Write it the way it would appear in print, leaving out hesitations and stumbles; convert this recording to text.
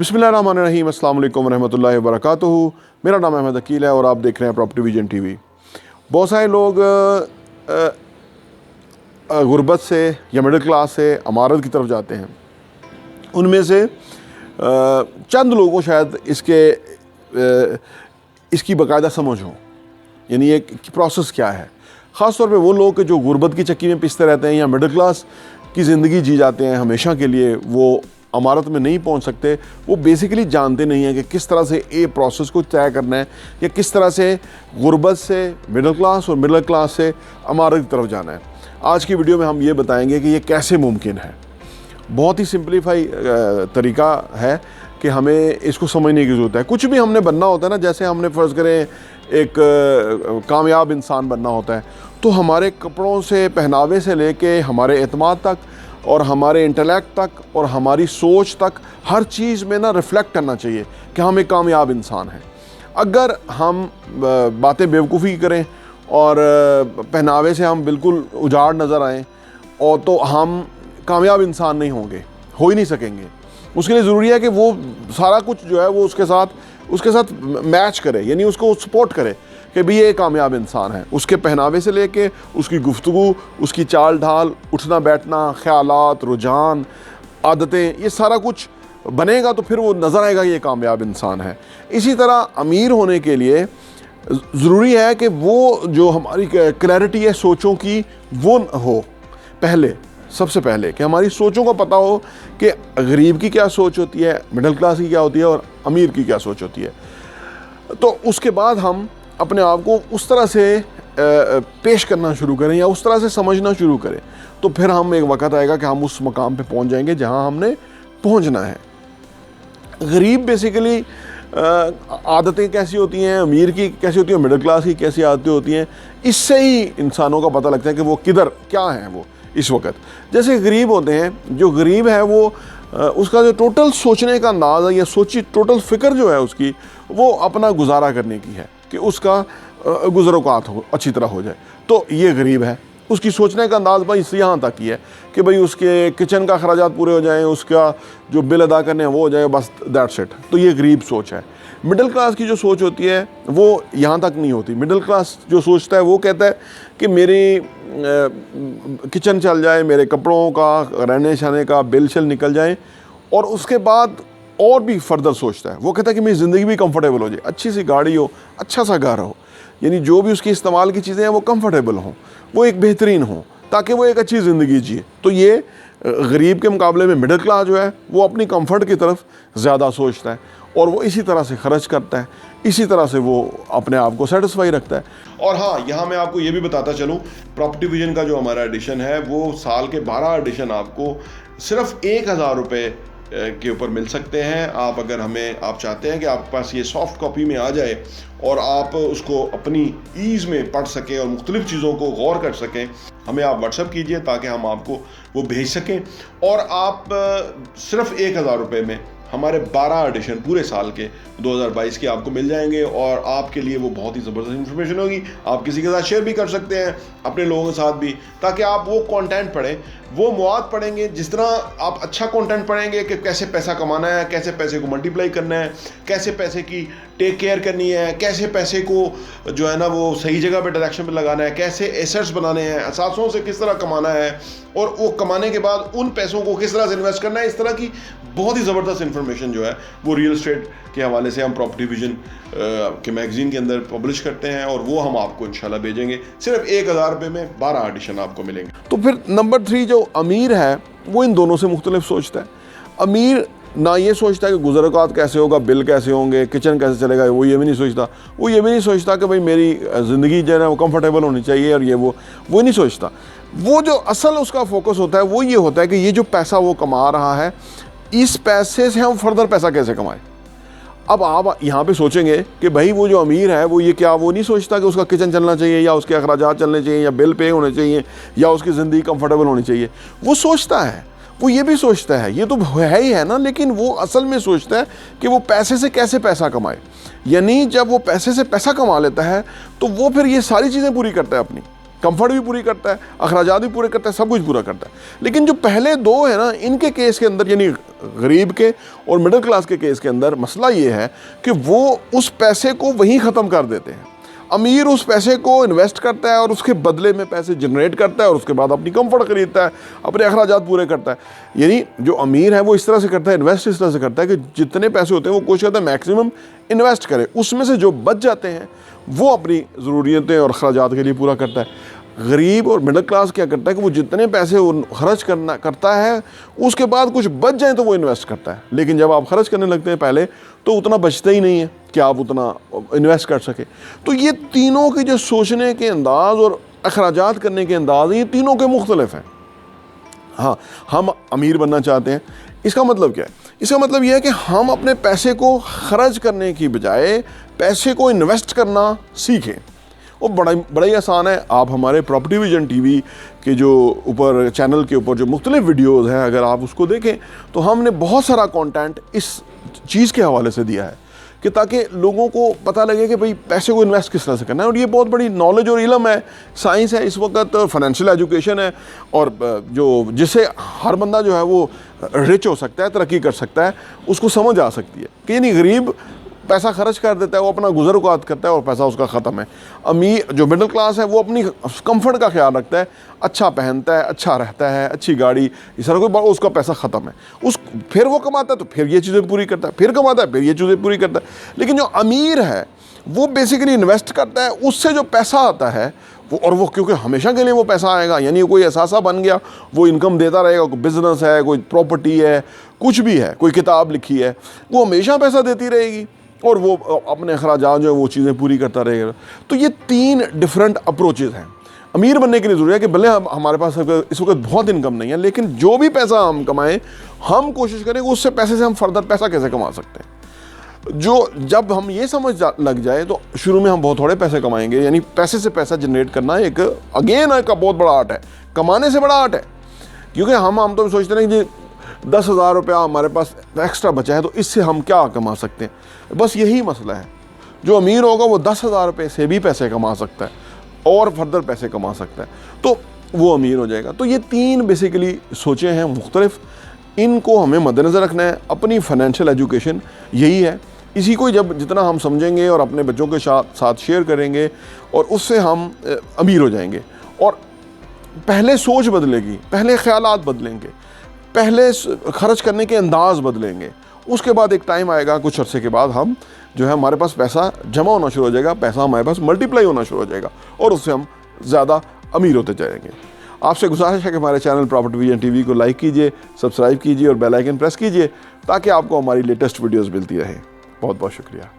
बिस्मिल्लाहिर्रहमानिर्रहीम, अस्सलाम वालेकुम रहमतुल्लाहि व बरकातुहू। मेरा नाम अहमद अकील है और आप देख रहे हैं प्रॉपर्टी विजन टीवी। बहुत सारे लोग गुर्बत से या मिडिल क्लास से अमारत की तरफ जाते हैं। उनमें से चंद लोगों को शायद इसकी बाकायदा समझ हो, यानी ये प्रोसेस क्या है। ख़ास तौर पे वो लोग जो गुर्बत की चक्की में पिसते रहते हैं या मिडिल क्लास की ज़िंदगी जी जाते हैं हमेशा के लिए, वो अमारत में नहीं पहुंच सकते। वो बेसिकली जानते नहीं हैं कि किस तरह से ये प्रोसेस को तय करना है या किस तरह से गुर्बत से मिडिल क्लास और मिडिल क्लास से अमारत की तरफ जाना है। आज की वीडियो में हम ये बताएंगे कि ये कैसे मुमकिन है। बहुत ही सिंपलीफाई तरीका है कि हमें इसको समझने की ज़रूरत है। कुछ भी हमने बनना होता है ना, जैसे हमने फ़र्ज़ करें एक कामयाब इंसान बनना होता है, तो हमारे कपड़ों से, पहनावे से लेके हमारे एतमाद तक और हमारे इंटेलेक्ट तक और हमारी सोच तक हर चीज़ में ना रिफ़्लेक्ट करना चाहिए कि हम एक कामयाब इंसान हैं। अगर हम बातें बेवकूफ़ी करें और पहनावे से हम बिल्कुल उजाड़ नज़र आएँ और तो हम कामयाब इंसान नहीं होंगे, हो ही नहीं सकेंगे। उसके लिए ज़रूरी है कि वो सारा कुछ जो है वो उसके साथ मैच करे, यानी उसको सपोर्ट करे कि भाई ये कामयाब इंसान है। उसके पहनावे से लेके उसकी गुफ्तगू, उसकी चाल ढाल, उठना बैठना, ख़यालात, रुझान, आदतें, ये सारा कुछ बनेगा तो फिर वो नज़र आएगा ये कामयाब इंसान है। इसी तरह अमीर होने के लिए ज़रूरी है कि वो जो हमारी क्लैरिटी है सोचों की वो हो, सबसे पहले कि हमारी सोचों को पता हो कि गरीब की क्या सोच होती है, मिडिल क्लास की क्या होती है और अमीर की क्या सोच होती है। तो उसके बाद हम अपने आप को उस तरह से पेश करना शुरू करें या उस तरह से समझना शुरू करें, तो फिर हम एक वक्त आएगा कि हम उस मकाम पे पहुंच जाएंगे जहां हमने पहुंचना है। गरीब बेसिकली आदतें कैसी होती हैं, अमीर की कैसी होती है, मिडिल क्लास की कैसी आदतें होती हैं, इससे ही इंसानों का पता लगता है कि वो किधर क्या हैं वो इस वक्त। जैसे गरीब होते हैं, जो गरीब है वो उसका जो टोटल सोचने का अंदाज़ है या टोटल फ़िक्र जो है उसकी, वो अपना गुजारा करने की है कि उसका गुज़र-औक़ात हो अच्छी तरह हो जाए, तो ये गरीब है। उसकी सोचने का अंदाज़ भाई यहाँ तक ही है कि भाई उसके किचन का अखराजात पूरे हो जाएं, उसका जो बिल अदा करने हैं वो हो जाए, बस दैट्स इट। तो ये गरीब सोच है। मिडिल क्लास की जो सोच होती है वो यहाँ तक नहीं होती। मिडिल क्लास जो सोचता है वो कहता है कि मेरी किचन चल जाए, मेरे कपड़ों का, रहने सहने का बिल शिल निकल जाए, और उसके बाद और भी फर्दर सोचता है। वो कहता है कि मेरी ज़िंदगी भी कंफर्टेबल हो जाए, अच्छी सी गाड़ी हो, अच्छा सा घर हो, यानी जो भी उसकी इस्तेमाल की चीज़ें हैं वो कंफर्टेबल हों, वो एक बेहतरीन हों, ताकि वो एक अच्छी ज़िंदगी जिए। तो ये गरीब के मुकाबले में मिडिल क्लास जो है वो अपनी कंफर्ट की तरफ ज़्यादा सोचता है और वो इसी तरह से खर्च करता है, इसी तरह से वो अपने आप को सेटिस्फाई रखता है। और हाँ, यहाँ मैं आपको ये भी बताता चलूँ, प्रॉपर्टी विजन का जो हमारा एडिशन है वो साल के 12 एडिशन आपको सिर्फ 1000 रुपये के ऊपर मिल सकते हैं। आप चाहते हैं कि आपके पास ये सॉफ्ट कॉपी में आ जाए और आप उसको अपनी ईज़ में पढ़ सकें और मुख्तलिफ़ चीज़ों को गौर कर सकें, हमें आप व्हाट्सएप कीजिए ताकि हम आपको वो भेज सकें। और आप सिर्फ 1000 रुपये में हमारे 12 एडिशन पूरे साल के 2022 के आपको मिल जाएंगे और आपके लिए वो बहुत ही ज़बरदस्त इन्फॉर्मेशन होगी। आप किसी के साथ शेयर भी कर सकते हैं, अपने लोगों के साथ भी, ताकि आप वो कंटेंट पढ़ें, वो मवाद पढ़ेंगे। जिस तरह आप अच्छा कंटेंट पढ़ेंगे कि कैसे पैसा कमाना है, कैसे पैसे को मल्टीप्लाई करना है, कैसे पैसे की टेक केयर करनी है, कैसे पैसे को जो है ना वो सही जगह पे डायरेक्शन पे लगाना है, कैसे एसेट्स बनाने हैं, असासों से किस तरह कमाना है और वो कमाने के बाद उन पैसों को किस तरह से इन्वेस्ट करना है, इस तरह की बहुत ही ज़बरदस्त इन्फॉर्मेशन जो है वो रियल एस्टेट के हवाले से हम प्रॉपर्टी विजन के मैगज़ीन के अंदर पब्लिश करते हैं और वो हम आपको इंशाल्लाह भेजेंगे। सिर्फ 1000 रुपये में 12 एडिशन आपको मिलेंगे। तो फिर नंबर 3, जो अमीर है वो इन दोनों से मुख्तलिफ सोचता है। अमीर ना ये सोचता है कि गुज़र-औक़ात कैसे होगा, बिल कैसे होंगे, किचन कैसे चलेगा, वो ये भी नहीं सोचता। वो ये भी नहीं सोचता कि भाई मेरी ज़िंदगी जो है वो कंफर्टेबल होनी चाहिए और वो नहीं सोचता। वो जो असल उसका फोकस होता है वो ये होता है कि ये जो पैसा वो कमा रहा है, इस पैसे से हम फर्दर पैसा कैसे कमाएं। अब आप यहाँ पे सोचेंगे कि भाई वो जो अमीर है वो वो नहीं सोचता कि उसका किचन चलना चाहिए या उसके अखराजात चलने चाहिए या बिल पे होने चाहिए या उसकी ज़िंदगी कंफर्टेबल होनी चाहिए। वो सोचता है, वो ये भी सोचता है, ये तो है ही है ना, लेकिन वो असल में सोचता है कि वो पैसे से कैसे पैसा कमाए। यानी जब वो पैसे से पैसा कमा लेता है तो वो फिर ये सारी चीज़ें पूरी करता है, अपनी कंफर्ट भी पूरी करता है, अखराजात भी पूरे करता है, सब कुछ पूरा करता है। लेकिन जो पहले दो है ना, इनके केस के अंदर, यानी गरीब के और मिडिल क्लास के केस के अंदर मसला ये है कि वो उस पैसे को वहीं ख़त्म कर देते हैं। अमीर उस पैसे को इन्वेस्ट करता है और उसके बदले में पैसे जनरेट करता है और उसके बाद अपनी कंफर्ट खरीदता है, अपने अखराजात पूरे करता है। यानी जो अमीर है वो इस तरह से करता है, इन्वेस्ट इस तरह से करता है कि जितने पैसे होते हैं वो कोशिश करता है मैक्सिमम इन्वेस्ट करे, उसमें से जो बच जाते हैं वो अपनी ज़रूरियतें और अखराजात के लिए पूरा करता है। गरीब और मिडिल क्लास क्या करता है कि वो जितने पैसे वो खर्च करता है उसके बाद कुछ बच जाए तो वो इन्वेस्ट करता है, लेकिन जब आप खर्च करने लगते हैं पहले तो उतना बचता ही नहीं है कि आप उतना इन्वेस्ट कर सके। तो ये तीनों की जो सोचने के अंदाज़ और अखराजात करने के अंदाज़ ये तीनों के मुख्तलिफ हैं। हाँ, हम अमीर बनना चाहते हैं, इसका मतलब क्या है? इसका मतलब यह है कि हम अपने पैसे को खर्च करने की बजाय पैसे को इन्वेस्ट करना सीखें। वो बड़ा ही आसान है। आप हमारे प्रॉपर्टी विजन टीवी के जो ऊपर चैनल के ऊपर जो मुख्तलिफ वीडियोज़ हैं, अगर आप उसको देखें तो हमने बहुत सारा कंटेंट इस चीज़ के हवाले से दिया है कि ताकि लोगों को पता लगे कि भाई पैसे को इन्वेस्ट किस तरह से करना है। और ये बहुत बड़ी नॉलेज और इल्म है, साइंस है इस वक्त, फाइनेंशियल एजुकेशन है, और जो जिससे हर बंदा जो है वो रिच हो सकता है, तरक्की कर सकता है, उसको समझ आ सकती है कि यानी गरीब पैसा खर्च कर देता है, वो अपना गुजर औकात करता है और पैसा उसका ख़त्म है। अमीर जो मिडिल क्लास है वो अपनी कंफर्ट का ख्याल रखता है, अच्छा पहनता है, अच्छा रहता है, अच्छी गाड़ी, इस तरह कोई, उसका पैसा ख़त्म है। फिर वो कमाता है तो फिर ये चीज़ें पूरी करता है, फिर कमाता है फिर ये चीज़ें पूरी करता है। लेकिन जो अमीर है वो बेसिकली इन्वेस्ट करता है, उससे जो पैसा आता है वो क्योंकि हमेशा के लिए वो पैसा आएगा, यानी कोई एहसासा बन गया, वो इनकम देता रहेगा। कोई बिज़नेस है, कोई प्रॉपर्टी है, कुछ भी है, कोई किताब लिखी है, वो हमेशा पैसा देती रहेगी और वो अपने अखराजात जो है वो चीज़ें पूरी करता रहेगा। तो ये तीन डिफरेंट अप्रोचेज़ हैं अमीर बनने के लिए। ज़रूरी है कि भले हमारे पास इस वक्त बहुत इनकम नहीं है, लेकिन जो भी पैसा हम कमाएं हम कोशिश करें कि उससे पैसे से हम फर्दर पैसा कैसे कमा सकते हैं। जब हम ये समझ लग जाए तो शुरू में हम बहुत थोड़े पैसे कमाएंगे, यानी पैसे से पैसा जनरेट करना एक अगेन का बहुत बड़ा आर्ट है, कमाने से बड़ा आर्ट है। क्योंकि हम तो सोचते हैं कि 10,000 रुपया हमारे पास एक्स्ट्रा बचा है तो इससे हम क्या कमा सकते हैं, बस यही मसला है। जो अमीर होगा वो 10,000 रुपये से भी पैसे कमा सकता है और फर्दर पैसे कमा सकता है, तो वो अमीर हो जाएगा। तो ये तीन बेसिकली सोचें हैं मुख्तलिफ, इनको हमें मद्देनज़र रखना है। अपनी फाइनेंशियल एजुकेशन यही है, इसी को जब जितना हम समझेंगे और अपने बच्चों के साथ शेयर करेंगे और उससे हम अमीर हो जाएंगे। और पहले सोच बदलेगी, पहले ख्यालात बदलेंगे, पहले खर्च करने के अंदाज़ बदलेंगे, उसके बाद एक टाइम आएगा कुछ अरसे के बाद हम जो है हमारे पास पैसा जमा होना शुरू हो जाएगा, पैसा हमारे पास मल्टीप्लाई होना शुरू हो जाएगा और उससे हम ज़्यादा अमीर होते जाएंगे। आपसे गुजारिश है कि हमारे चैनल प्रॉपर्टी विजन टीवी को लाइक कीजिए, सब्सक्राइब कीजिए और बेल आइकन प्रेस कीजिए ताकि आपको हमारी लेटेस्ट वीडियोज़ मिलती रहे। बहुत बहुत शुक्रिया।